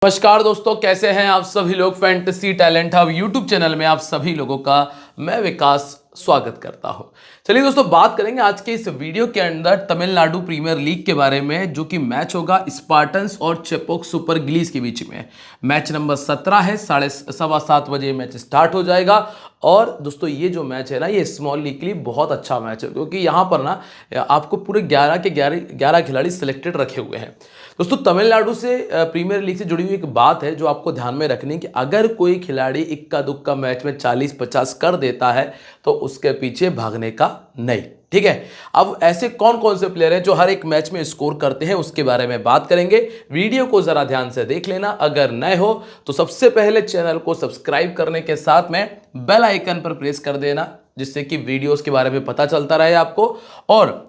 नमस्कार दोस्तों, कैसे हैं आप सभी लोग। Fantasy talent hub YouTube channel में आप सभी लोगों का मैं विकास स्वागत करता हूं। चलिए दोस्तों, बात करेंगे आज के इस वीडियो के अंदर तमिलनाडु प्रीमियर लीग के बारे में, जो कि मैच होगा स्पार्टन्स और चेपॉक सुपर गिलीज के बीच में। मैच नंबर 17 है, 7:15 बजे मैच स्टार्ट हो जाएगा। और दोस्तों ये जो मैच है ना, ये स्मॉल लीग के लिए बहुत अच्छा मैच है, क्योंकि यहाँ पर ना आपको पूरे 11 के 11 खिलाड़ी सिलेक्टेड रखे हुए हैं। दोस्तों तमिलनाडु से प्रीमियर लीग से जुड़ी हुई एक बात है जो आपको ध्यान में रखनी है कि अगर कोई खिलाड़ी इक्का दुक्का मैच में 40-50 कर देता है तो उसके पीछे भागने का नहीं। ठीक है, अब ऐसे कौन कौन से प्लेयर हैं जो हर एक मैच में स्कोर करते हैं, उसके बारे में बात करेंगे। वीडियो को जरा ध्यान से देख लेना। अगर नए हो तो सबसे पहले चैनल को सब्सक्राइब करने के साथ में बेल आइकन पर प्रेस कर देना, जिससे कि वीडियोस के बारे में पता चलता रहे आपको। और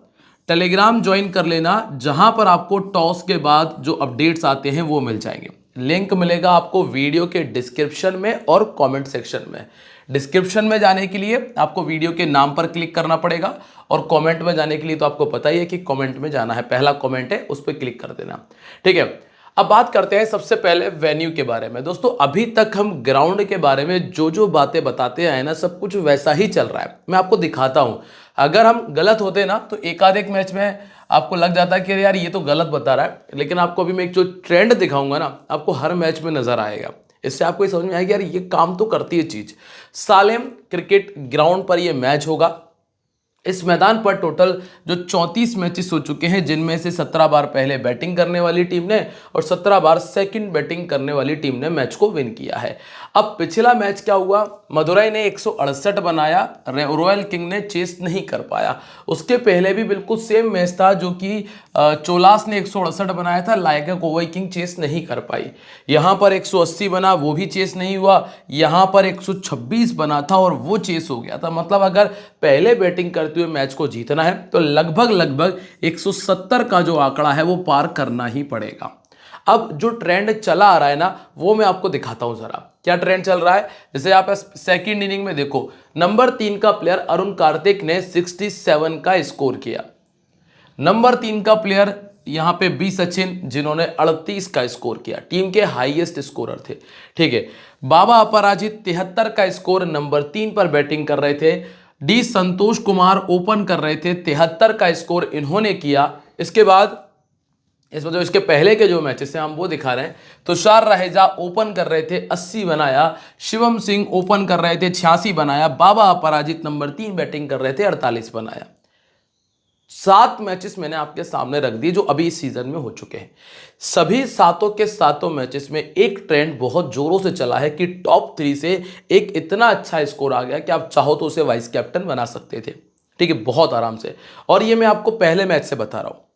टेलीग्राम ज्वाइन कर लेना, जहां पर आपको टॉस के बाद जो अपडेट्स आते हैं वो मिल जाएंगे। लिंक मिलेगा आपको वीडियो के डिस्क्रिप्शन में और कमेंट सेक्शन में। डिस्क्रिप्शन में जाने के लिए आपको वीडियो के नाम पर क्लिक करना पड़ेगा, और कमेंट में जाने के लिए तो आपको पता ही है कि कमेंट में जाना है, पहला कमेंट है उस पर क्लिक कर देना। ठीक है, अब बात करते हैं सबसे पहले वेन्यू के बारे में। दोस्तों अभी तक हम ग्राउंड के बारे में जो जो बातें बताते आए ना, सब कुछ वैसा ही चल रहा है। मैं आपको दिखाता हूं, अगर हम गलत होते ना तो एक आध एक मैच में आपको लग जाता है कि यार ये तो गलत बता रहा है, लेकिन आपको अभी मैं एक जो ट्रेंड दिखाऊंगा ना, आपको हर मैच में नजर आएगा। इससे आपको ये समझ में आएगा यार ये काम तो करती है चीज। सालेम क्रिकेट ग्राउंड पर ये मैच होगा। इस मैदान पर टोटल जो 34 मैचेस हो चुके हैं, जिनमें से 17 बार पहले बैटिंग करने वाली टीम ने और 17 बार सेकंड बैटिंग करने वाली टीम ने मैच को विन किया है। अब पिछला मैच क्या हुआ, मदुरई ने 168 बनाया, रॉयल किंग ने चेस नहीं कर पाया। उसके पहले भी बिल्कुल सेम मैच था, जो कि चोलास ने 168 बनाया था, लायका कोवई किंग चेस नहीं कर पाई। यहां पर 180 बना, वो भी चेस नहीं हुआ। यहां पर 126 बना था और वो चेस हो गया था। मतलब अगर पहले बैटिंग करते हुए मैच को जीतना है तो लगभग 170 का जो आंकड़ा है वो पार करना ही पड़ेगा। अब जो ट्रेंड चला आ रहा है ना, वो मैं आपको दिखाता हूं जरा क्या ट्रेंड चल रहा है। जैसे आप सेकंड इनिंग में देखो, नंबर 3 का प्लेयर अरुण कार्तिक ने 67 का स्कोर किया। नंबर 3 का प्लेयर यहां पे बी सचिन, जिन्होंने 38 का स्कोर किया, टीम के हाईएस्ट स्कोरर थे। ठीक है, बाबा अपराजित 73 का स्कोर नंबर 3 पर बैटिंग कर रहे थे। डी संतोष कुमार ओपन कर रहे थे, 73 का स्कोर इन्होंने किया। इसके बाद इसके पहले के जो मैचेस हैं हम वो दिखा रहे हैं। तुषार रहेजा ओपन कर रहे थे, 80 बनाया। शिवम सिंह ओपन कर रहे थे, 86 बनाया। बाबा अपराजित नंबर 3 बैटिंग कर रहे थे, 48 बनाया। 7 मैचेस मैंने आपके सामने रख दिए जो अभी इस सीजन में हो चुके हैं। सभी सातों के सातों मैचेस में एक ट्रेंड बहुत जोरों से चला है कि टॉप 3 से एक इतना अच्छा स्कोर आ गया कि आप चाहो तो उसे वाइस कैप्टन बना सकते थे। ठीक है, बहुत आराम से। और ये मैं आपको पहले मैच से बता रहा हूं।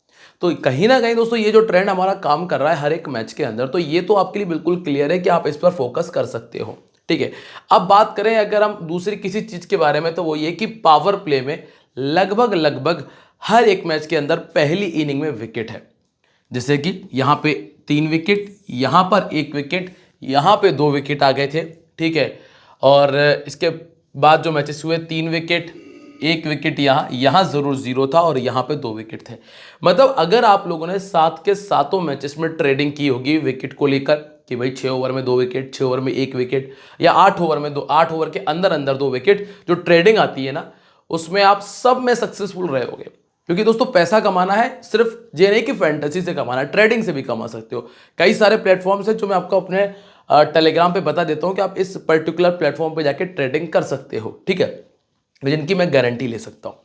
तो कहीं ना कहीं दोस्तों ये जो ट्रेंड हमारा काम कर रहा है हर एक मैच के अंदर, तो ये तो आपके लिए बिल्कुल क्लियर है कि आप इस पर फोकस कर सकते हो। ठीक है, अब बात करें अगर हम दूसरी किसी चीज के बारे में, तो वो ये कि पावर प्ले में लगभग हर एक मैच के अंदर पहली इनिंग में विकेट है। जैसे कि यहां पे 3 विकेट, यहां पर 1 विकेट, यहां पे 2 विकेट आ गए थे। ठीक है, और इसके बाद जो मैचेस हुए 3 विकेट, 1 विकेट, यहां जरूर 0 था और यहां पे 2 विकेट थे। मतलब अगर आप लोगों ने 7 के सातों मैचेस में ट्रेडिंग की होगी विकेट को लेकर कि भाई 6 ओवर में 2 विकेट, 6 ओवर में 1 विकेट, या 8 ओवर में 8 ओवर के अंदर 2 विकेट, जो ट्रेडिंग आती है ना, उसमें आप सब में सक्सेसफुल रहे होगे। क्योंकि दोस्तों पैसा कमाना है, सिर्फ ये नहीं कि फैंटेसी से कमाना है, ट्रेडिंग से भी कमा सकते हो। कई सारे प्लेटफॉर्म्स हैं जो मैं आपको अपने टेलीग्राम पे बता देता हूं कि आप इस पर्टिकुलर प्लेटफॉर्म पे जाके ट्रेडिंग कर सकते हो। ठीक है, जिनकी मैं गारंटी ले सकता हूं।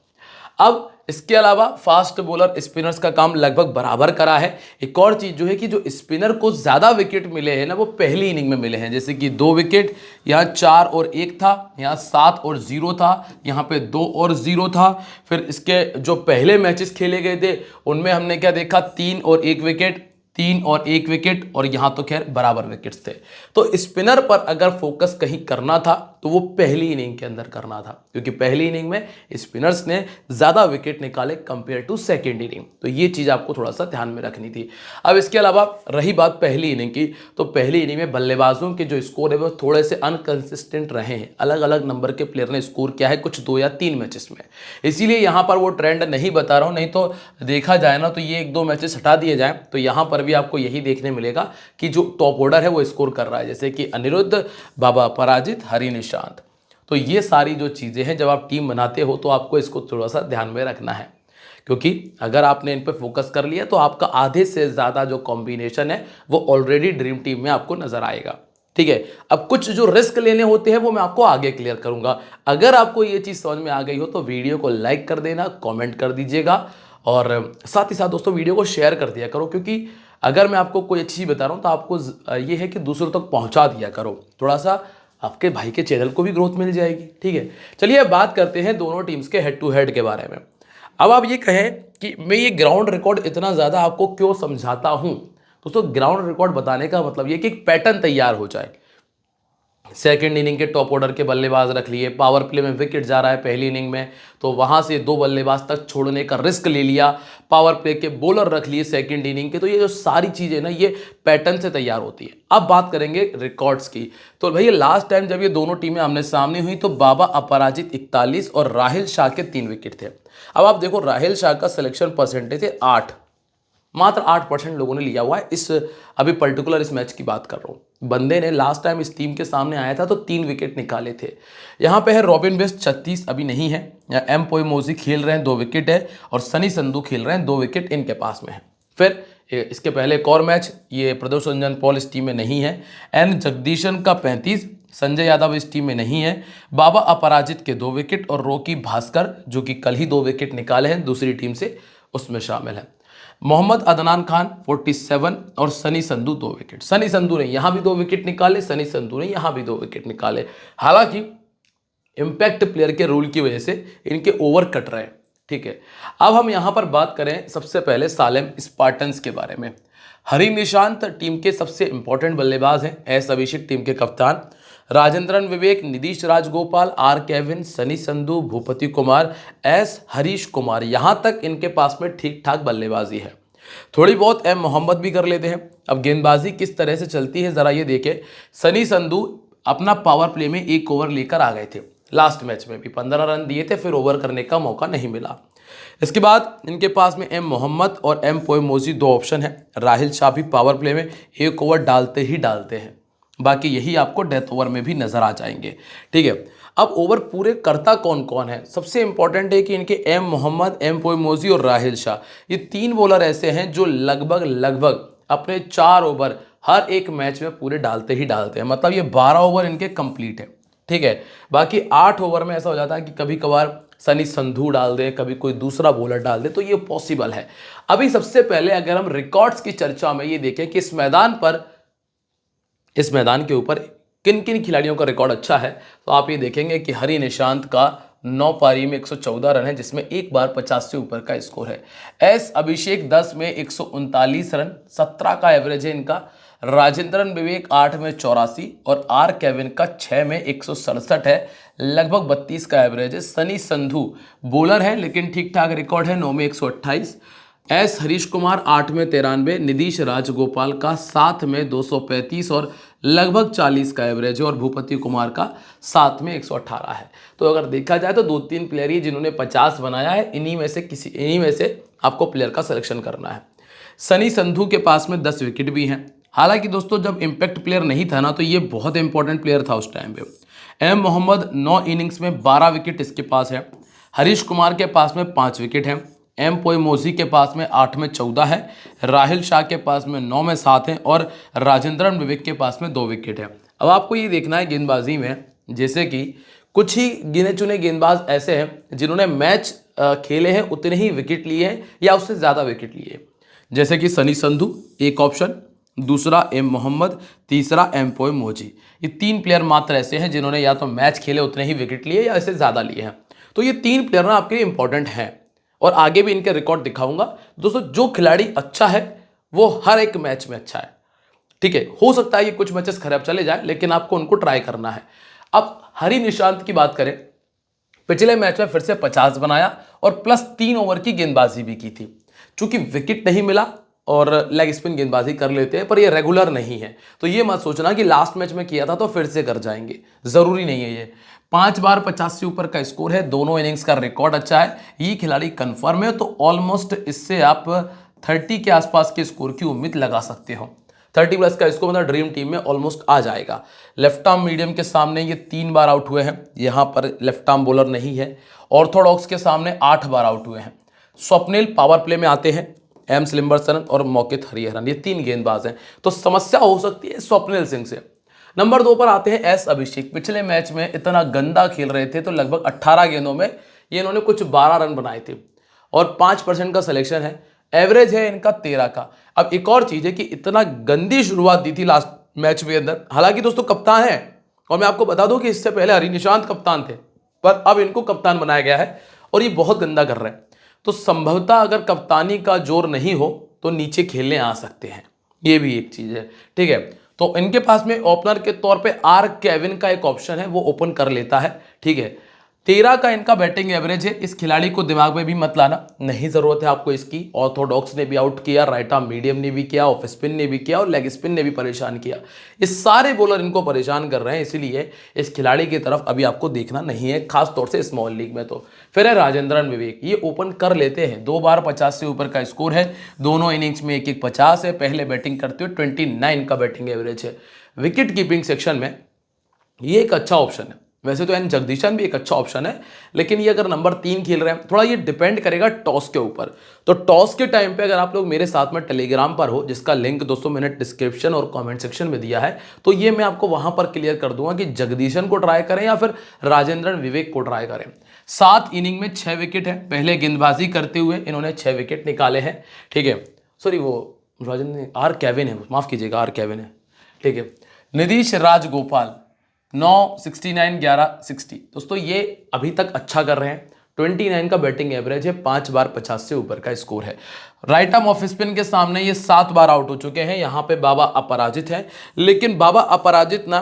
अब इसके अलावा फास्ट बॉलर स्पिनर्स का काम लगभग बराबर करा है। एक और चीज जो है कि जो स्पिनर को ज्यादा विकेट मिले हैं ना, वो पहली इनिंग में मिले हैं। जैसे कि 2 विकेट, यहाँ 4 और 1 था, यहाँ 7 और 0 था, यहाँ पे 2 और 0 था। फिर इसके जो पहले मैचेस खेले गए थे उनमें हमने क्या देखा, 3 और 1 विकेट, 3 और 1 विकेट, और यहां तो खैर बराबर विकेट्स थे। तो स्पिनर पर अगर फोकस कहीं करना था तो वो पहली इनिंग के अंदर करना था, क्योंकि पहली इनिंग में स्पिनर्स ने ज़्यादा विकेट निकाले कंपेयर टू सेकेंड इनिंग। तो ये चीज़ आपको थोड़ा सा ध्यान में रखनी थी। अब इसके अलावा रही बात पहली इनिंग की, तो पहली इनिंग में बल्लेबाजों के जो स्कोर है वो थोड़े से अनकंसिस्टेंट रहे हैं। अलग अलग नंबर के प्लेयर ने स्कोर किया है कुछ 2 या 3 मैचेस में, इसीलिए यहाँ पर वो ट्रेंड नहीं बता रहा हूँ। नहीं तो देखा जाए ना तो ये 1-2 मैचेस हटा दिए जाए तो यहाँ पर भी आपको यही देखने मिलेगा कि जो टॉप ऑर्डर है वो स्कोर कर रहा है, जैसे कि अनिरुद्ध, बाबा अपराजित, हरी निशांत। तो ये सारी जो चीज़ें हैं, जब आप टीम बनाते हो तो आपको इसको थोड़ा सा ध्यान में रखना है, क्योंकि अगर आपने इन पर फोकस कर लिया तो आपका आधे से ज़्यादा जो कॉम्बिनेशन है वो ऑलरेडी ड्रीम टीम में आपको नजर आएगा। ठीक है, अब कुछ जो रिस्क लेने होते हैं वो मैं आपको आगे क्लियर करूंगा। अगर आपको ये चीज़ समझ में आ गई हो तो वीडियो को लाइक कर देना, कमेंट कर दीजिएगा, और साथ ही साथ दोस्तों वीडियो को शेयर कर दिया करो, क्योंकि अगर मैं आपको कोई अच्छी चीज़ बता रहा हूँ तो आपको ये है कि दूसरों तक पहुँचा दिया करो, थोड़ा सा आपके भाई के चैनल को भी ग्रोथ मिल जाएगी। ठीक है, चलिए अब बात करते हैं दोनों टीम्स के हेड टू हेड के बारे में। अब आप ये कहें कि मैं ये ग्राउंड रिकॉर्ड इतना ज़्यादा आपको क्यों समझाता हूँ, दोस्तों ग्राउंड रिकॉर्ड बताने का मतलब ये कि एक पैटर्न तैयार हो जाए। सेकेंड इनिंग के टॉप ऑर्डर के बल्लेबाज रख लिए, पावर प्ले में विकेट जा रहा है पहली इनिंग में तो वहां से 2 बल्लेबाज तक छोड़ने का रिस्क ले लिया, पावर प्ले के बॉलर रख लिए सेकेंड इनिंग के। तो ये जो सारी चीज़ें ना ये पैटर्न से तैयार होती है। अब बात करेंगे रिकॉर्ड्स की, तो भैया लास्ट टाइम जब ये दोनों टीमें आमने सामने हुई तो बाबा अपराजित 41 और राहिल शाह के 3 विकेट थे। अब आप देखो राहिल शाह का सिलेक्शन परसेंटेज है 8, मात्र 8% लोगों ने लिया हुआ है। इस अभी पर्टिकुलर इस मैच की बात कर रहा हूँ। बंदे ने लास्ट टाइम इस टीम के सामने आया था तो 3 विकेट निकाले थे। यहाँ पे है रॉबिन बेस्ट 36, अभी नहीं है। एम पोएमोजी खेल रहे हैं, 2 विकेट है, और सनी संधू खेल रहे हैं, 2 विकेट इनके पास में है। फिर इसके पहले एक और मैच, ये प्रदोष रंजन पॉल इस टीम में नहीं है। एन जगदीशन का 35, संजय यादव इस टीम में नहीं है। बाबा अपराजित के 2 विकेट और रॉकी भास्कर जो कि कल ही 2 विकेट निकाले हैं दूसरी टीम से, उसमें शामिल है। मोहम्मद अदनान खान 47 और सनी संधू 2 विकेट। सनी संधू ने यहाँ भी 2 विकेट निकाले, सनी संधू ने यहाँ भी 2 विकेट निकाले। हालांकि इम्पैक्ट प्लेयर के रूल की वजह से इनके ओवर कट रहे हैं। ठीक है, अब हम यहाँ पर बात करें सबसे पहले सालेम स्पार्टन्स के बारे में। हरी निशांत टीम के सबसे इंपॉर्टेंट बल्लेबाज हैं, एस अभिषेक टीम के कप्तान, Rajendran Vivek, Nidheesh Rajagopal, R Kevin, Sunny Sandhu, Bhupathi Kumar, S Harish Kumar, यहां तक इनके पास में ठीक ठाक बल्लेबाजी है। थोड़ी बहुत एम मोहम्मद भी कर लेते हैं। अब गेंदबाजी किस तरह से चलती है जरा ये देखें। सनी संधू अपना पावर प्ले में 1 ओवर लेकर आ गए थे, लास्ट मैच में भी 15 रन दिए थे, फिर ओवर करने का मौका नहीं मिला। इसके बाद इनके पास में एम मोहम्मद और एम पोएमोजी 2 ऑप्शन है। राहिल शाह भी पावर प्ले में 1 ओवर डालते ही डालते हैं, बाकी यही आपको डेथ ओवर में भी नजर आ जाएंगे। ठीक है, अब ओवर पूरे करता कौन कौन है, सबसे इंपॉर्टेंट है कि इनके एम मोहम्मद, एम पोएमोजी और राहिल शाह, ये 3 बॉलर ऐसे हैं जो लगभग अपने 4 ओवर हर एक मैच में पूरे डालते ही डालते हैं। मतलब ये 12 ओवर इनके कंप्लीट है। ठीक है, बाकी 8 ओवर में ऐसा हो जाता है कि कभी कभार सनी संधू डाल दे, कभी कोई दूसरा बॉलर डाल दे, तो ये पॉसिबल है। अभी सबसे पहले अगर हम रिकॉर्ड्स की चर्चा में ये देखें कि इस मैदान के ऊपर किन किन खिलाड़ियों का रिकॉर्ड अच्छा है, तो आप ये देखेंगे कि हरी निशांत का 9 पारी में 114 रन है, जिसमें एक बार 50 से ऊपर का स्कोर है। एस अभिषेक 10 में 139 रन, 17 का एवरेज है इनका। राजेंद्रन विवेक 8 में 84 और आर केविन का 6 में 167 है, लगभग 32 का एवरेज है। सनी संधू बॉलर है लेकिन ठीक ठाक रिकॉर्ड है, 9 में 128। एस हरीश कुमार 8 में 93, निधीश राजगोपाल का 7 में 235 और लगभग 40 का एवरेज है, और भूपति कुमार का 7 में 118 है। तो अगर देखा जाए तो 2-3 प्लेयर ही जिन्होंने 50 बनाया है, इन्हीं में से आपको प्लेयर का सिलेक्शन करना है। सनी संधू के पास में 10 विकेट भी हैं। हालांकि दोस्तों जब इम्पैक्ट प्लेयर नहीं था ना तो ये बहुत इंपॉर्टेंट प्लेयर था उस टाइम पे। एम मोहम्मद 9 इनिंग्स में 12 विकेट इसके पास है। हरीश कुमार के पास में 5 विकेट हैं। एम पोएमोजी के पास में 8 में 14 है। राहिल शाह के पास में 9 में 7 है, और राजेंद्रन विवेक के पास में 2 विकेट है। अब आपको ये देखना है गेंदबाजी में, जैसे कि कुछ ही गिने चुने गेंदबाज ऐसे हैं जिन्होंने मैच खेले हैं, उतने ही विकेट लिए हैं या उससे ज़्यादा विकेट लिए, जैसे कि सनी संधू एक ऑप्शन, दूसरा एम मोहम्मद, तीसरा एम पोएमोजी। ये 3 प्लेयर मात्र ऐसे हैं जिन्होंने या तो मैच खेले उतने ही विकेट लिए या इससे ज़्यादा लिए हैं। तो ये 3 प्लेयर ना आपके लिए इंपॉर्टेंट हैं, और आगे भी इनके रिकॉर्ड दिखाऊंगा। दोस्तों जो खिलाड़ी अच्छा है वो हर एक मैच में अच्छा है। ठीक है, हो सकता है कि कुछ मैचेस खराब चले जाए, लेकिन आपको उनको ट्राई करना है। अब हरी निशांत की बात करें, पिछले मैच में फिर से 50 बनाया और प्लस 3 ओवर की गेंदबाजी भी की थी। चूंकि विकेट नहीं मिला और लेग स्पिन गेंदबाजी कर लेते हैं, पर ये रेगुलर नहीं है, तो ये मत सोचना कि लास्ट मैच में किया था तो फिर से कर जाएंगे, जरूरी नहीं है। ये 5 बार 50 से ऊपर का स्कोर है, दोनों इनिंग्स का रिकॉर्ड अच्छा है, ये खिलाड़ी कंफर्म है, तो ऑलमोस्ट इससे आप 30 के आसपास के स्कोर की उम्मीद लगा सकते हो। 30 प्लस का स्कोर मतलब ड्रीम टीम में ऑलमोस्ट आ जाएगा। लेफ्ट आर्म मीडियम के सामने ये 3 बार आउट हुए हैं, यहाँ पर लेफ्ट आर्म बॉलर नहीं है। ऑर्थोडॉक्स के सामने 8 बार आउट हुए हैं। स्वप्निल पावर प्ले में आते हैं, एम स्लिम्बरसन और मौकित हरिहरन, ये 3 गेंदबाज हैं, तो समस्या हो सकती है स्वप्निल सिंह से। नंबर 2 पर आते हैं एस अभिषेक। पिछले मैच में इतना गंदा खेल रहे थे, तो लगभग 18 गेंदों में ये इन्होंने कुछ 12 रन बनाए थे और 5% का सिलेक्शन है, एवरेज है इनका 13 का। अब एक और चीज है कि इतना गंदी शुरुआत दी थी लास्ट मैच के अंदर, हालांकि दोस्तों कप्तान है, और मैं आपको बता दूं कि इससे पहले हरी निशांत कप्तान थे, पर अब इनको कप्तान बनाया गया है और ये बहुत गंदा कर रहे हैं। तो संभवतः अगर कप्तानी का जोर नहीं हो तो नीचे खेलने आ सकते हैं, ये भी एक चीज है, ठीक है। तो इनके पास में ओपनर के तौर पे आर केविन का एक ऑप्शन है, वो ओपन कर लेता है, ठीक है। 13 का इनका बैटिंग एवरेज है। इस खिलाड़ी को दिमाग में भी मत लाना, नहीं जरूरत है आपको इसकी। ऑर्थोडॉक्स ने भी आउट किया, राइट आर्म मीडियम ने भी किया, ऑफ स्पिन ने भी किया और लेग स्पिन ने भी परेशान किया। इस सारे बॉलर इनको परेशान कर रहे हैं, इसीलिए इस खिलाड़ी की तरफ अभी आपको देखना नहीं है, खासतौर से स्मॉल लीग में। तो फिर है राजेंद्रन विवेक, ये ओपन कर लेते हैं, 2 बार 50 से ऊपर का स्कोर है, दोनों इनिंग्स में 1-1 50 है, पहले बैटिंग करते हुए 29 का बैटिंग एवरेज है। विकेट कीपिंग सेक्शन में ये एक अच्छा ऑप्शन है। वैसे तो एन जगदीशन भी एक अच्छा ऑप्शन है, लेकिन ये अगर नंबर 3 खेल रहे हैं, थोड़ा ये डिपेंड करेगा टॉस के ऊपर। तो टॉस के टाइम पे अगर आप लोग मेरे साथ में टेलीग्राम पर हो, जिसका लिंक दोस्तों मैंने डिस्क्रिप्शन और कमेंट सेक्शन में दिया है, तो ये मैं आपको वहां पर क्लियर कर दूंगा कि जगदीशन को ट्राई करें या फिर राजेंद्रन विवेक को ट्राई करें। 7 इनिंग में 6 विकेट है, पहले गेंदबाजी करते हुए इन्होंने 6 विकेट निकाले हैं, ठीक है। सॉरी, वो राजेंद्र आर केविन है, माफ कीजिएगा, आर केविन है, ठीक है। नीतीश राजगोपाल 9 69 11 60, दोस्तों ये अभी तक अच्छा कर रहे हैं। 29 का बैटिंग एवरेज है, 5 बार 50 से ऊपर का स्कोर है। राइट आर्म ऑफ स्पिन के सामने ये 7 बार आउट हो चुके हैं। यहाँ पे बाबा अपराजित है, लेकिन बाबा अपराजित ना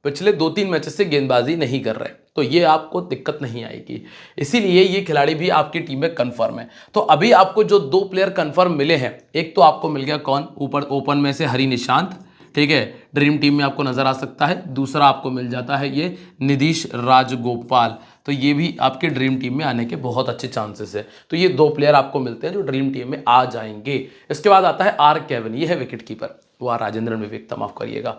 पिछले 2-3 मैचेस से गेंदबाजी नहीं कर रहे, तो ये आपको दिक्कत नहीं आएगी, इसीलिए ये खिलाड़ी भी आपकी टीम में कंफर्म है। तो अभी आपको जो 2 प्लेयर कंफर्म मिले हैं, एक तो आपको मिल गया कौन, ऊपर ओपन में से हरी निशांत, ठीक है, ड्रीम टीम में आपको नजर आ सकता है। दूसरा आपको मिल जाता है ये नीतीश राजगोपाल, तो ये भी आपके ड्रीम टीम में आने के बहुत अच्छे चांसेस है। तो ये 2 प्लेयर आपको मिलते हैं जो ड्रीम टीम में आ जाएंगे। इसके बाद आता है आर केविन, ये है विकेट कीपर, वो राजेंद्रन विवेक, माफ करिएगा।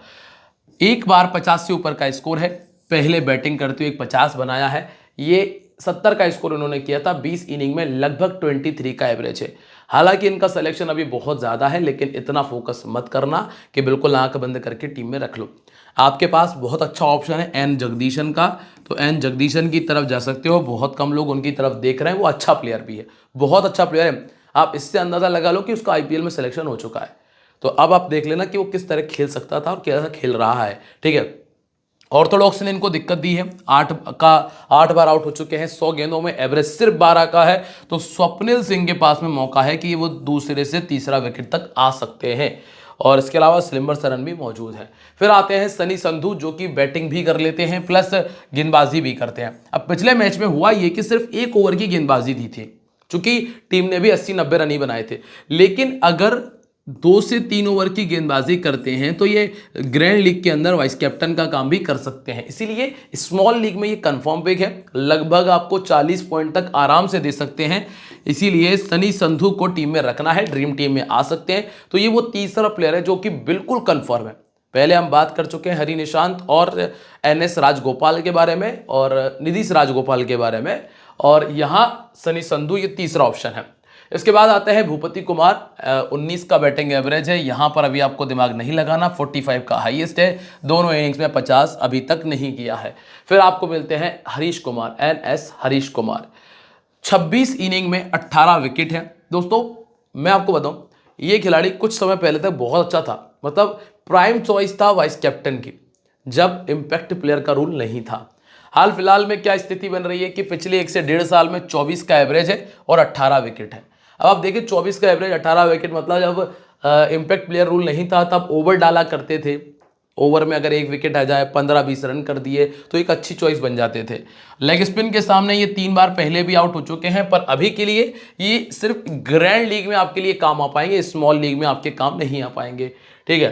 1 बार 50 से ऊपर का स्कोर है, पहले बैटिंग करते हुए 50 बनाया है। ये 70 का स्कोर इन्होंने किया था, 20 इनिंग में लगभग 23 का एवरेज है। हालांकि इनका सिलेक्शन अभी बहुत ज़्यादा है, लेकिन इतना फोकस मत करना कि बिल्कुल आंख बंद करके टीम में रख लो। आपके पास बहुत अच्छा ऑप्शन है एन जगदीशन का, तो एन जगदीशन की तरफ जा सकते हो। बहुत कम लोग उनकी तरफ देख रहे हैं, वो अच्छा प्लेयर भी है, बहुत अच्छा प्लेयर है। आप इससे अंदाज़ा लगा लो कि उसका आईपीएल में सिलेक्शन हो चुका है, तो अब आप देख लेना कि वो किस तरह खेल सकता था और कैसा खेल रहा है, ठीक है। ऑर्थोडॉक्स ने इनको दिक्कत दी है, 8 बार आउट हो चुके हैं, 100 गेंदों में एवरेज सिर्फ 12 का है। तो स्वप्निल सिंह के पास में मौका है कि वो दूसरे से तीसरा विकेट तक आ सकते हैं, और इसके अलावा स्लिम्बरसन भी मौजूद है। फिर आते हैं सनी संधू, जो कि बैटिंग भी कर लेते हैं प्लस गेंदबाजी भी करते हैं। अब पिछले मैच में हुआ ये कि सिर्फ 1 ओवर की गेंदबाजी दी थी, चूंकि टीम ने भी 80-90 रन ही बनाए थे, लेकिन अगर 2 से 3 ओवर की गेंदबाजी करते हैं तो ये ग्रैंड लीग के अंदर वाइस कैप्टन का काम भी कर सकते हैं। इसीलिए स्मॉल लीग में ये कंफर्म पिक है, लगभग आपको 40 पॉइंट तक आराम से दे सकते हैं। इसीलिए सनी संधू को टीम में रखना है, ड्रीम टीम में आ सकते हैं। तो ये वो तीसरा प्लेयर है जो कि बिल्कुल कंफर्म है। पहले हम बात कर चुके हैं हरी निशांत और एनएस राजगोपाल के बारे में और नीतीश राजगोपाल के बारे में, और यहाँ सनी संधू ये तीसरा ऑप्शन है। इसके बाद आता है भूपति कुमार, 19 का बैटिंग एवरेज है। यहाँ पर अभी आपको दिमाग नहीं लगाना, 45 का हाईएस्ट है, दोनों इनिंग्स में 50 अभी तक नहीं किया है। फिर आपको मिलते हैं हरीश कुमार, एनएस हरीश कुमार, 26 इनिंग में 18 विकेट है। दोस्तों मैं आपको बताऊं, ये खिलाड़ी कुछ समय पहले तक बहुत अच्छा था, मतलब प्राइम चॉइस था वाइस कैप्टन की, जब इम्पैक्ट प्लेयर का रूल नहीं था। हाल फिलहाल में क्या स्थिति बन रही है कि पिछले 1 से 1.5 साल में 24 का एवरेज है और 18 विकेट है। अब आप देखिए 24 का एवरेज 18 विकेट, मतलब जब इम्पैक्ट प्लेयर रूल नहीं था तब ओवर डाला करते थे, ओवर में अगर एक विकेट आ जाए 15-20 रन कर दिए तो एक अच्छी चॉइस बन जाते थे। लेग स्पिन के सामने ये 3 बार पहले भी आउट हो चुके हैं, पर अभी के लिए ये सिर्फ ग्रैंड लीग में आपके लिए काम आ पाएंगे, स्मॉल लीग में आपके काम नहीं आ पाएंगे। ठीक है,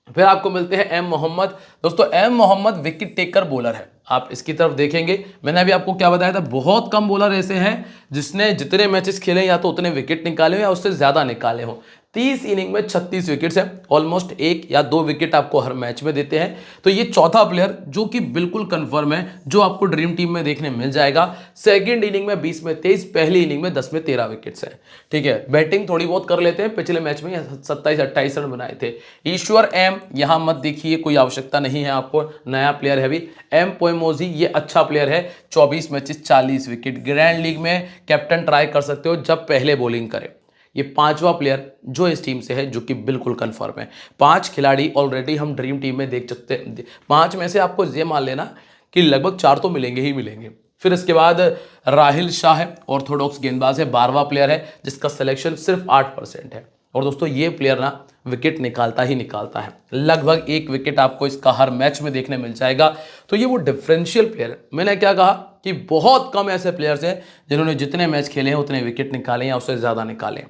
फिर आपको मिलते हैं एम मोहम्मद। दोस्तों M Mohammed wicket taker bowler है, आप इसकी तरफ देखेंगे, मैंने अभी आपको क्या बताया था, बहुत कम बॉलर ऐसे हैं जिसने जितने मैचेस खेले या तो उतने विकेट निकाले हो या उससे ज्यादा निकाले हो। 30 इनिंग में 36 विकेट्स हैं, ऑलमोस्ट 1 या 2 विकेट आपको हर मैच में देते हैं। तो ये चौथा प्लेयर जो कि बिल्कुल कंफर्म है, जो आपको ड्रीम टीम में देखने मिल जाएगा। सेकंड इनिंग में 20 में 23, पहली इनिंग में 10 में 13 विकेट्स हैं। ठीक है, बैटिंग थोड़ी बहुत कर लेते हैं, पिछले मैच में 27-28 रन बनाए थे। ईश्वर एम, यहां मत देखिए, कोई आवश्यकता नहीं है आपको, नया प्लेयर है भी। एम पोएमोजी ये अच्छा प्लेयर है, 24 मैचेस 40 विकेट, ग्रैंड लीग में कैप्टन ट्राई कर सकते हो जब पहले बॉलिंग करे। ये पांचवा प्लेयर जो इस टीम से है, जो कि बिल्कुल कंफर्म है। 5 खिलाड़ी ऑलरेडी हम ड्रीम टीम में देख सकते हैं, 5 में से आपको ये मान लेना कि लगभग 4 तो मिलेंगे ही मिलेंगे। फिर इसके बाद राहिल शाह है, ऑर्थोडॉक्स गेंदबाज है, 12वां प्लेयर है जिसका सिलेक्शन सिर्फ 8% है। और दोस्तों ये प्लेयर ना विकेट निकालता ही निकालता है, लगभग 1 विकेट आपको इसका हर मैच में देखने मिल जाएगा। तो ये वो डिफरेंशियल प्लेयर है। मैंने क्या कहा कि बहुत कम ऐसे प्लेयर्स हैं जिन्होंने जितने मैच खेले हैं उतने विकेट निकाले या उससे ज़्यादा निकाले।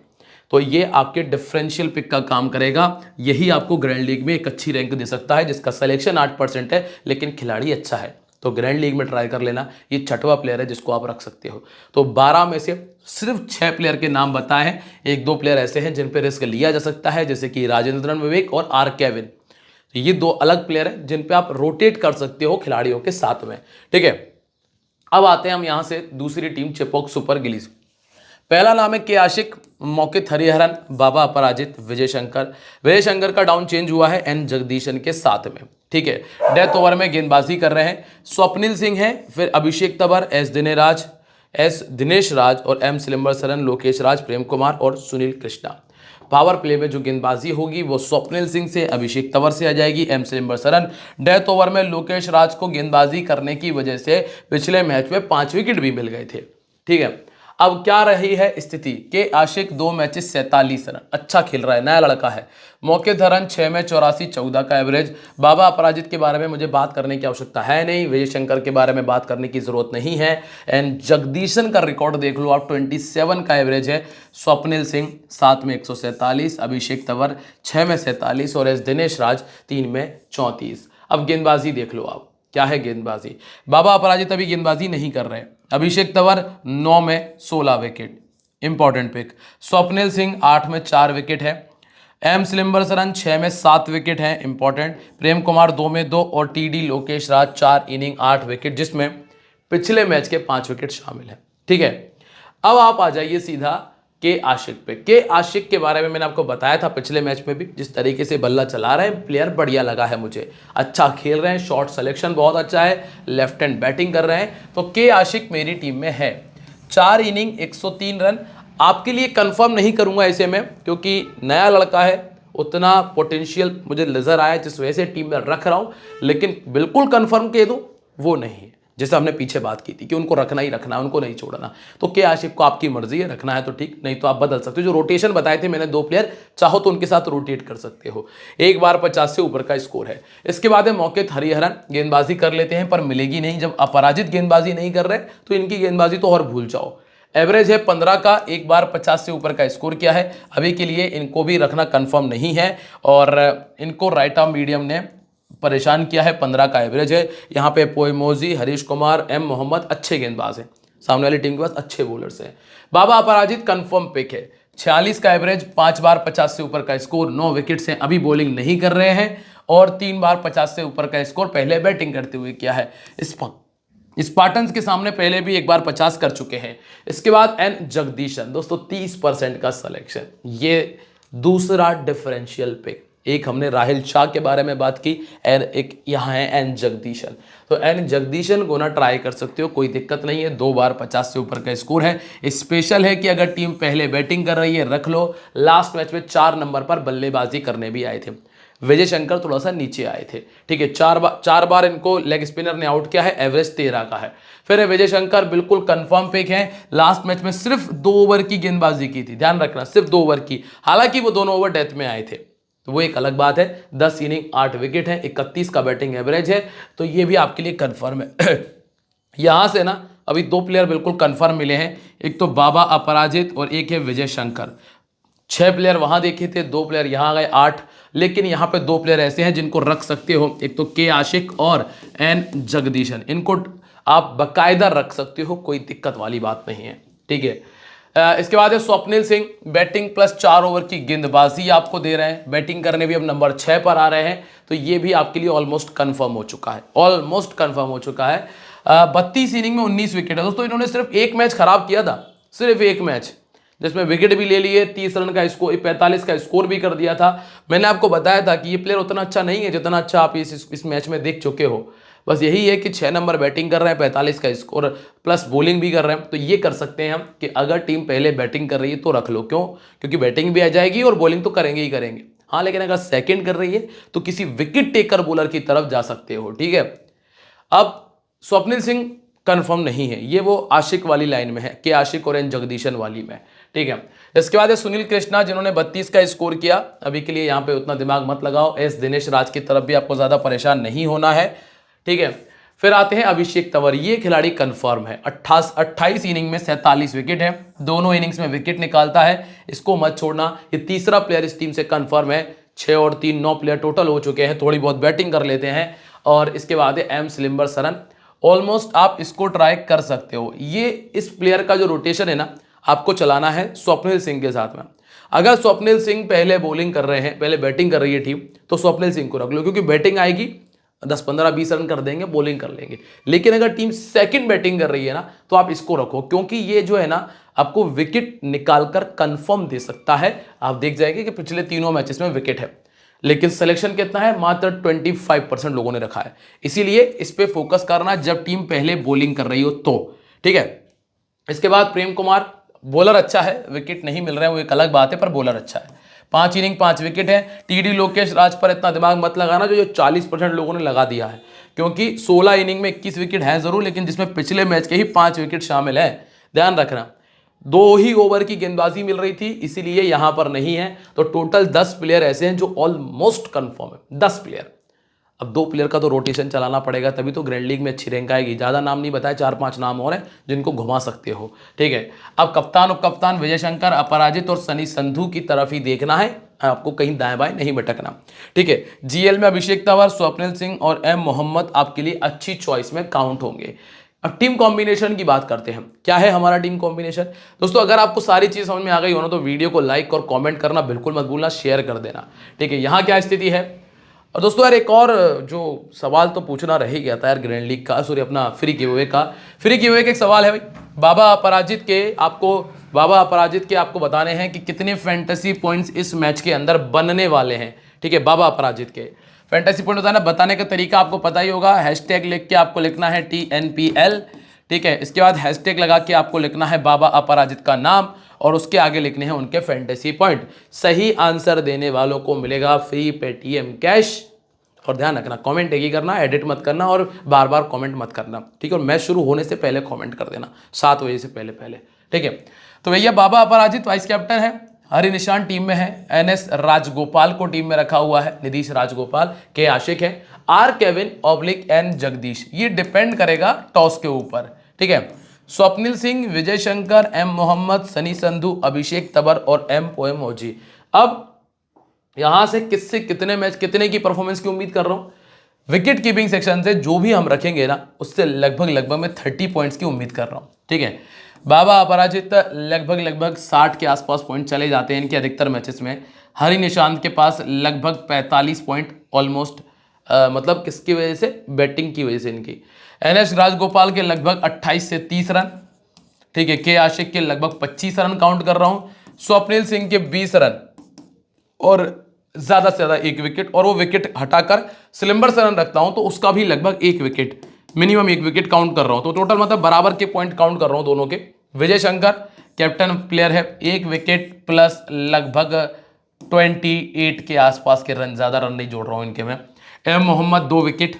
तो ये आपके डिफरेंशियल पिक का काम करेगा, यही आपको ग्रैंड लीग में एक अच्छी रैंक दे सकता है, जिसका सिलेक्शन 8% है लेकिन खिलाड़ी अच्छा है। तो ग्रैंड लीग में ट्राई कर लेना, ये 6वां प्लेयर है जिसको आप रख सकते हो। तो 12 में से सिर्फ 6 प्लेयर के नाम बताए हैं, 1-2 प्लेयर ऐसे हैं जिन पे रिस्क लिया जा सकता है, जैसे कि राजेंद्रन विवेक और आर केविन। तो ये 2 अलग प्लेयर हैं जिन पे आप रोटेट कर सकते हो खिलाड़ियों के साथ में। ठीक है, अब आते हैं हम यहां से दूसरी टीम चेपॉक सुपर गिलीज। पहला नाम है के आशिक, मौकित हरिहरन, बाबा अपराजित, विजय शंकर। विजय शंकर का डाउन चेंज हुआ है एन जगदीशन के साथ में। ठीक है, डेथ ओवर में गेंदबाजी कर रहे हैं। स्वप्निल सिंह है, फिर अभिषेक तंवर, एस दिनेश राज और एम सिलंबरसरन, लोकेश राज, प्रेम कुमार और सुनील कृष्णा। पावर प्ले में जो गेंदबाजी होगी वो स्वप्निल सिंह से, अभिषेक तंवर से आ जाएगी, एम सिलंबरसरन। डेथ ओवर में लोकेश राज को गेंदबाजी करने की वजह से पिछले मैच में 5 विकेट भी मिल गए थे। ठीक है, अब क्या रही है स्थिति, के आशिक 2 मैचेस 47 रन, अच्छा खेल रहा है, नया लड़का है। मौके धरन 6 में 84, 14 का एवरेज। बाबा अपराजित के बारे में मुझे बात करने की आवश्यकता है नहीं, विजय शंकर के बारे में बात करने की जरूरत नहीं है। एंड जगदीशन का रिकॉर्ड देख लो आप, 27 का एवरेज है। स्वप्निल सिंह 7 में 147, अभिषेक तंवर 6 में 47 और एस दिनेश राज 3 में 34। अब गेंदबाजी देख लो आप, क्या है गेंदबाजी। बाबा अपराजित अभी गेंदबाजी नहीं कर रहे हैं। अभिषेक तंवर 9 में 16 wicket, important pick. Swapnil Singh 8 में 4 विकेट है। एम सिलंबरसरन 6 में 7 विकेट है, इंपॉर्टेंट। प्रेम कुमार 2 में 2 और टीडी लोकेश राज 4 इनिंग 8 विकेट, जिसमें पिछले मैच के 5 विकेट शामिल है। ठीक है, अब आप आ जाइए सीधा के आशिक पे। के आशिक के बारे में मैंने आपको बताया था पिछले मैच में भी, जिस तरीके से बल्ला चला रहे हैं प्लेयर, बढ़िया लगा है मुझे, अच्छा खेल रहे हैं, शॉट सिलेक्शन बहुत अच्छा है, लेफ्ट हैंड बैटिंग कर रहे हैं। तो के आशिक मेरी टीम में है। 4 इनिंग 103 रन, आपके लिए कंफर्म नहीं करूंगा ऐसे में, क्योंकि नया लड़का है, उतना पोटेंशियल मुझे नजर आया जिस वजह से टीम में रख रहा हूं, लेकिन बिल्कुल कंफर्म कह दूं वो नहीं है, जैसे हमने पीछे बात की थी कि उनको रखना ही रखना है, उनको नहीं छोड़ना। तो के आशिक को आपकी मर्जी है, रखना है तो ठीक, नहीं तो आप बदल सकते हो। जो रोटेशन बताए थे मैंने 2 प्लेयर, चाहो तो उनके साथ रोटेट कर सकते हो। एक बार 50 से ऊपर का स्कोर है। इसके बाद है मौकित हरिहरन, गेंदबाजी कर लेते हैं पर मिलेगी नहीं, जब अपराजित गेंदबाजी नहीं कर रहे तो इनकी गेंदबाजी तो और भूल जाओ। एवरेज है 15 का, एक बार 50 से ऊपर का स्कोर किया है। अभी के लिए इनको भी रखना कंफर्म नहीं है और इनको राइट आर्म मीडियम ने परेशान किया है, 15 का एवरेज है। यहाँ पे पोएमोजी, हरीश कुमार, एम मोहम्मद अच्छे गेंदबाज हैं, सामने वाली टीम के पास अच्छे बॉलर्स हैं। बाबा अपराजित कंफर्म पिक है, 46 का एवरेज, 5 बार 50 से ऊपर का स्कोर, 9 विकेट्स हैं, अभी बॉलिंग नहीं कर रहे हैं और 3 बार 50 से ऊपर का स्कोर पहले बैटिंग करते हुए किया है। स्पार्टन्स के सामने पहले भी एक बार 50 कर चुके हैं। इसके बाद एन जगदीशन, दोस्तों 30% का सिलेक्शन, ये दूसरा डिफरेंशियल पिक। एक हमने राहिल शाह के बारे में बात की, एक यहाँ है एन जगदीशन। तो एन जगदीशन को ना ट्राई कर सकते हो, कोई दिक्कत नहीं है। 2 बार 50 से ऊपर का स्कोर है। स्पेशल है कि अगर टीम पहले बैटिंग कर रही है रख लो। लास्ट मैच में 4 नंबर पर बल्लेबाजी करने भी आए थे। विजय शंकर थोड़ा सा नीचे आए थे। ठीक है, 4 बार इनको लेग स्पिनर ने आउट किया है, एवरेज 13 का है। फिर विजय शंकर बिल्कुल कंफर्म पिक है। लास्ट मैच में सिर्फ 2 ओवर की गेंदबाजी की थी, ध्यान रखना, सिर्फ 2 ओवर की, हालांकि वो दोनों ओवर डेथ में आए थे। तो वो एक अलग बात है। 10 इनिंग 8 विकेट है, 31 का बैटिंग एवरेज है, तो ये भी आपके लिए कन्फर्म है। यहां से ना अभी 2 प्लेयर बिल्कुल कन्फर्म मिले हैं, एक तो बाबा अपराजित और एक है विजय शंकर। 6 प्लेयर वहां देखे थे, 2 प्लेयर यहां आ गए, 8। लेकिन यहां पे 2 प्लेयर ऐसे हैं जिनको रख सकते हो, एक तो के आशिक और एन जगदीशन। इनको आप बकायदा रख सकते हो, कोई दिक्कत वाली बात नहीं है, ठीक है। इसके बाद है Swapnil Singh, batting plus 4 over की गेंदबाजी आपको दे रहे हैं, बैटिंग करने भी अब नंबर 6 पर आ रहे हैं, तो ये भी आपके लिए ऑलमोस्ट कंफर्म हो चुका है, ऑलमोस्ट कंफर्म हो चुका है। 32 इनिंग में 19 विकेट है दोस्तों। इन्होंने सिर्फ एक मैच खराब किया था, सिर्फ एक मैच, जिसमें विकेट भी ले लिए, 30 रन का स्कोर, 45 का स्कोर भी कर दिया था। मैंने आपको बताया था कि ये प्लेयर उतना अच्छा नहीं है जितना अच्छा आप इस मैच में देख चुके हो। बस यही है कि 6 नंबर बैटिंग कर रहे हैं, 45 का स्कोर प्लस बॉलिंग भी कर रहे हैं, तो ये कर सकते हैं हम कि अगर टीम पहले बैटिंग कर रही है तो रख लो। क्यों? क्योंकि बैटिंग भी आ जाएगी और बॉलिंग तो करेंगे ही करेंगे। हाँ, लेकिन अगर सेकंड कर रही है तो किसी विकेट टेकर बॉलर की तरफ जा सकते हो, ठीक है। अब स्वप्निल सिंह कंफर्म नहीं है, ये वो आशिक वाली लाइन में है, के आशिक और एन जगदीशन वाली में, ठीक है। इसके बाद है सुनील कृष्णा, जिन्होंने 32 का स्कोर किया। अभी के लिए यहाँ पे उतना दिमाग मत लगाओ, एस दिनेश राज की तरफ भी आपको ज्यादा परेशान नहीं होना है, ठीक है। फिर आते हैं अभिषेक तंवर, ये खिलाड़ी कंफर्म है, 28 इनिंग में 47 विकेट है, दोनों इनिंग्स में विकेट निकालता है, इसको मत छोड़ना। ये तीसरा प्लेयर इस टीम से कंफर्म है। 6 और 3 9 प्लेयर टोटल हो चुके हैं, थोड़ी बहुत बैटिंग कर लेते हैं। और इसके बाद है एम स्लिम्बर सरन, ऑलमोस्ट आप इसको ट्राई कर सकते हो। ये इस प्लेयर का जो रोटेशन है ना, आपको चलाना है स्वप्निल सिंह के साथ में। अगर स्वप्निल सिंह पहले बॉलिंग कर रहे हैं, पहले बैटिंग कर रही है टीम, तो स्वप्निल सिंह को रख लो, क्योंकि बैटिंग आएगी, 10 15 20 रन कर देंगे, बॉलिंग कर लेंगे। लेकिन अगर टीम सेकंड बैटिंग कर रही है ना, तो आप इसको रखो, क्योंकि ये जो है ना आपको विकेट निकालकर कंफर्म दे सकता है। आप देख जाएंगे कि पिछले तीनों मैचेस में विकेट है, लेकिन सिलेक्शन कितना है? मात्र 25% लोगों ने रखा है। इसीलिए इस पे फोकस करना जब टीम पहले बॉलिंग कर रही हो तो, ठीक है। इसके बाद प्रेम कुमार, बॉलर अच्छा है, विकेट नहीं मिल रहे हैं वो एक अलग बात है, पर बॉलर अच्छा है। 5 इनिंग 5 विकेट है। टीडी लोकेश राज पर इतना दिमाग मत लगाना, जो 40% लोगों ने लगा दिया है, क्योंकि 16 इनिंग में 21 विकेट है जरूर, लेकिन जिसमें पिछले मैच के ही 5 विकेट शामिल है, ध्यान रखना। 2 ही ओवर की गेंदबाजी मिल रही थी, इसीलिए यहां पर नहीं है। तो टोटल 10 प्लेयर ऐसे हैं जो ऑलमोस्ट कंफर्म है, 10 प्लेयर। अब 2 प्लेयर का तो रोटेशन चलाना पड़ेगा, तभी तो ग्रैंड लीग में अच्छी रैंक आएगी। ज़्यादा नाम नहीं बताया, 4-5 नाम और हैं जिनको घुमा सकते हो, ठीक है। अब कप्तान उप कप्तान विजय शंकर, अपराजित और सनी संधू की तरफ ही देखना है, आपको कहीं दाएं बाएं नहीं भटकना, ठीक है। जीएल में अभिषेक तंवर, स्वप्निल सिंह और एम मोहम्मद आपके लिए अच्छी चॉइस में काउंट होंगे। अब टीम कॉम्बिनेशन की बात करते हैं, क्या है हमारा टीम कॉम्बिनेशन। दोस्तों, अगर आपको सारी चीज़ समझ में आ गई हो ना, तो वीडियो को लाइक और कमेंट करना बिल्कुल मत भूलना, शेयर कर देना, ठीक है। यहाँ क्या स्थिति है। और दोस्तों यार, एक और जो सवाल तो पूछना रह ही गया था यार, ग्रैंड लीग का, सॉरी अपना फ्री गिवअवे का। फ्री गिवअवे का एक सवाल है भाई, बाबा अपराजित के आपको बताने हैं कि कितने फैंटेसी पॉइंट्स इस मैच के अंदर बनने वाले हैं, ठीक है। बाबा अपराजित के फैंटेसी पॉइंट बताने का तरीका आपको पता ही होगा। हैशटैग लिख के आपको लिखना है TNPL, ठीक है। इसके बाद हैशटैग लगा के आपको लिखना है बाबा अपराजित का नाम, और उसके आगे लिखने हैं उनके फैंटेसी पॉइंट। सही आंसर देने वालों को मिलेगा फ्री पेटीएम कैश। और ध्यान रखना, कमेंट एक ही करना, एडिट मत करना और बार बार कमेंट मत करना, ठीक है। और मैच शुरू होने से पहले कमेंट कर देना, 7 बजे से पहले पहले, ठीक है। तो भैया बाबा अपराजित वाइस कैप्टन है, हरि निशान टीम में है, NS राजगोपाल को टीम में रखा हुआ है, नीतीश राजगोपाल, के आशिक है, R केविन / N जगदीश। ये डिपेंड करेगा टॉस के ऊपर, ठीक है। स्वप्निल सिंह, विजय शंकर, एम मोहम्मद, सनी संधू, अभिषेक तंवर और एम पोएम ओजी। अब यहां से किससे कितने मैच, कितने की परफॉर्मेंस की उम्मीद कर रहा हूं। विकेट कीपिंग सेक्शन से जो भी हम रखेंगे ना, उससे लगभग मैं 30 पॉइंट्स की उम्मीद कर रहा हूं, ठीक है। बाबा अपराजित लगभग 60 के आसपास पॉइंट चले जाते हैं इनके अधिकतर मैचेस में। हरि निशांत के पास लगभग 45 पॉइंट ऑलमोस्ट, मतलब किसकी वजह से? बैटिंग की वजह से इनकी। NS राजगोपाल के लगभग 28 से 30 रन, ठीक है। के आशिक के लगभग 25 रन काउंट कर रहा हूं। स्वप्निल सिंह के 20 रन और ज्यादा से ज्यादा 1 विकेट, और वो विकेट हटाकर स्लिम्बर सरन रखता हूं तो उसका भी लगभग 1 विकेट, मिनिमम 1 विकेट काउंट कर रहा हूं। तो टोटल मतलब बराबर के पॉइंट काउंट कर रहा हूं दोनों के। विजय शंकर कैप्टन प्लेयर है, 1 विकेट प्लस लगभग 28 के आसपास के रन, ज्यादा रन नहीं जोड़ रहा हूं इनके में। एम मोहम्मद 2 विकेट,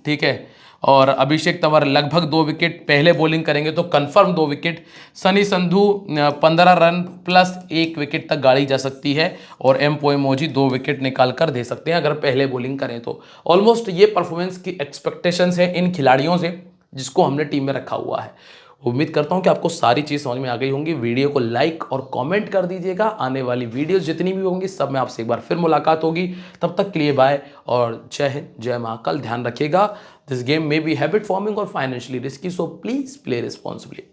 ठीक है। और अभिषेक तंवर लगभग 2 विकेट, पहले बॉलिंग करेंगे तो confirm 2 wicket. Sunny Sandhu 15 run plus 1 wicket तक गाड़ी जा सकती है और एम पोएमोजी 2 विकेट निकाल कर दे सकते हैं अगर पहले बॉलिंग करें तो। ऑलमोस्ट ये परफॉर्मेंस की एक्सपेक्टेशंस है इन खिलाड़ियों से जिसको हमने टीम में रखा हुआ है। उम्मीद करता हूं कि आपको सारी चीज़ समझ में आ गई होंगी। वीडियो को लाइक और कमेंट कर दीजिएगा। आने वाली वीडियोस जितनी भी होंगी सब में आपसे एक बार फिर मुलाकात होगी। तब तक के लिए बाय और जय हिंद, जय महाकाल। ध्यान रखिएगा, this game may be habit forming और financially risky, so please play responsibly.